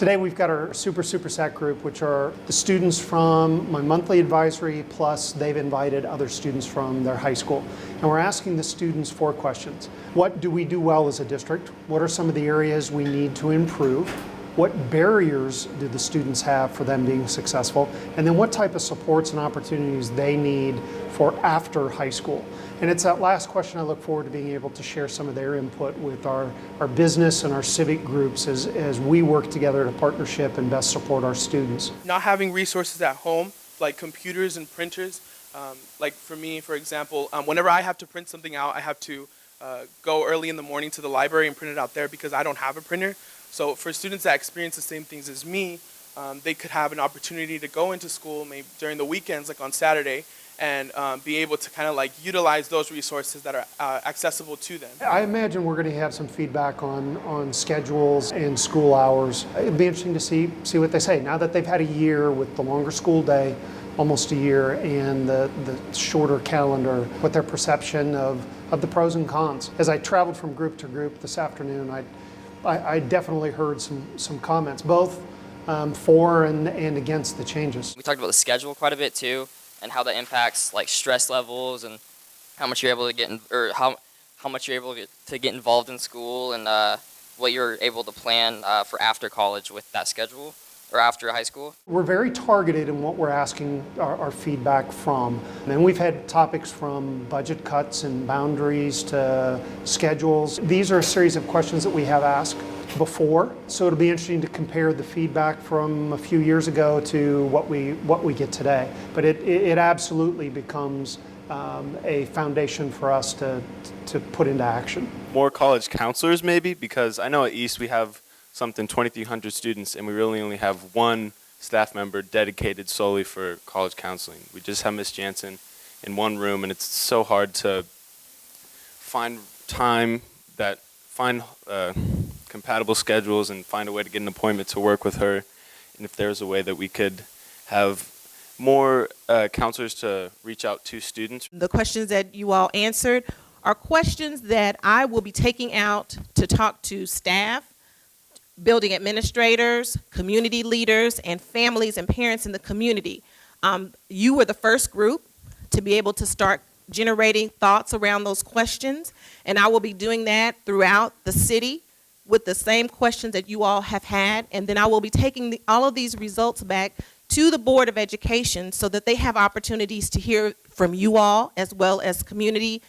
Today we've got our SAC group, which are the students from my monthly advisory, plus they've invited other students from their high school. And we're asking the students 4 questions. What do we do well as a district? What are some of the areas we need to improve? What barriers do the students have for them being successful? And then what type of supports and opportunities they need for after high school? And it's that last question I look forward to being able to share some of their input with our business and our civic groups as we work together to partnership and best support our students. Not having resources at home, like computers and printers, like for me, for example, whenever I have to print something out, I have to go early in the morning to the library and print it out there because I don't have a printer. So for students that experience the same things as me, they could have an opportunity to go into school maybe during the weekends, like on Saturday, and be able to kind of like utilize those resources that are accessible to them. I imagine we're going to have some feedback on schedules and school hours. It'd be interesting to see what they say. Now that they've had a year with the longer school day, almost a year, and the shorter calendar, what their perception of the pros and cons. As I traveled from group to group this afternoon, I definitely heard some comments, both for and against the changes. We talked about the schedule quite a bit too, and how that impacts like stress levels and how much you're able to get how much you're able to get involved in school, and what you're able to plan for after college with that schedule or after high school. We're very targeted in what we're asking our feedback from. And we've had topics from budget cuts and boundaries to schedules. These are a series of questions that we have asked before, so it'll be interesting to compare the feedback from a few years ago to what we get today. But it absolutely becomes a foundation for us to put into action. More college counselors maybe, because I know at East we have something 2,300 students and we really only have one staff member dedicated solely for college counseling. We just have Miss Jansen in one room, and it's so hard to find time find compatible schedules and find a way to get an appointment to work with her. And if there's a way that we could have more counselors to reach out to students. The questions that you all answered are questions that I will be taking out to talk to staff, building administrators, community leaders, and families and parents in the community. You were the first group to be able to start generating thoughts around those questions, and I will be doing that throughout the city with the same questions that you all have had, and then I will be taking all of these results back to the Board of Education so that they have opportunities to hear from you all as well as community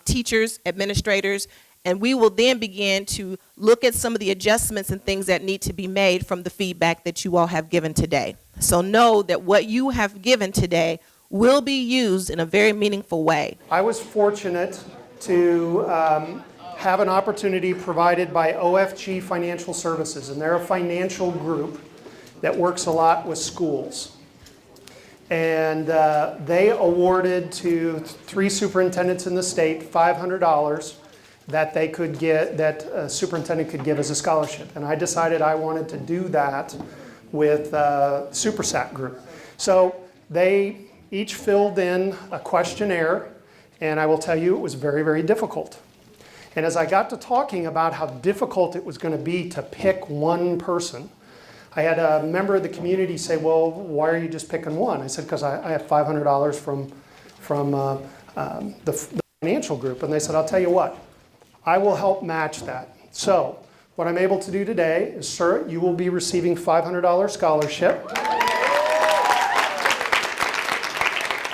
teachers, administrators, and we will then begin to look at some of the adjustments and things that need to be made from the feedback that you all have given today. So know that what you have given today will be used in a very meaningful way. I was fortunate to have an opportunity provided by OFG Financial Services, and they're a financial group that works a lot with schools. And they awarded to 3 superintendents in the state $500 that they could get, that a superintendent could give as a scholarship. And I decided I wanted to do that with SAC group. So they each filled in a questionnaire, and I will tell you it was very, very difficult. And as I got to talking about how difficult it was going to be to pick one person, I had a member of the community say, well, why are you just picking one? I said, because I have $500 from the financial group. And they said, I'll tell you what, I will help match that. So what I'm able to do today is, sir, you will be receiving $500 scholarship.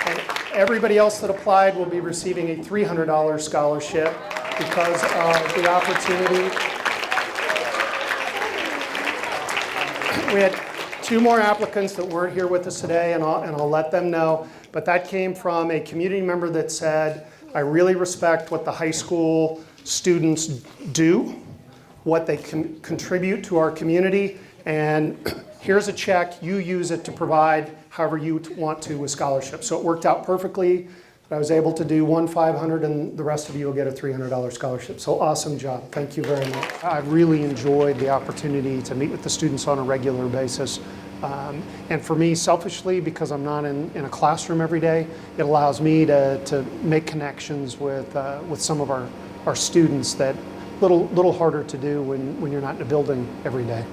And everybody else that applied will be receiving a $300 scholarship because of the opportunity. We had 2 more applicants that weren't here with us today, and I'll let them know. But that came from a community member that said, I really respect what the high school students do, what they can contribute to our community, and here's a check, you use it to provide however you want to with scholarships. So it worked out perfectly. I was able to do one $500, and the rest of you will get a $300 scholarship. So awesome job. Thank you very much. I really enjoyed the opportunity to meet with the students on a regular basis. And for me, selfishly, because I'm not in a classroom every day, it allows me to make connections with some of our students that little harder to do when you're not in a building every day.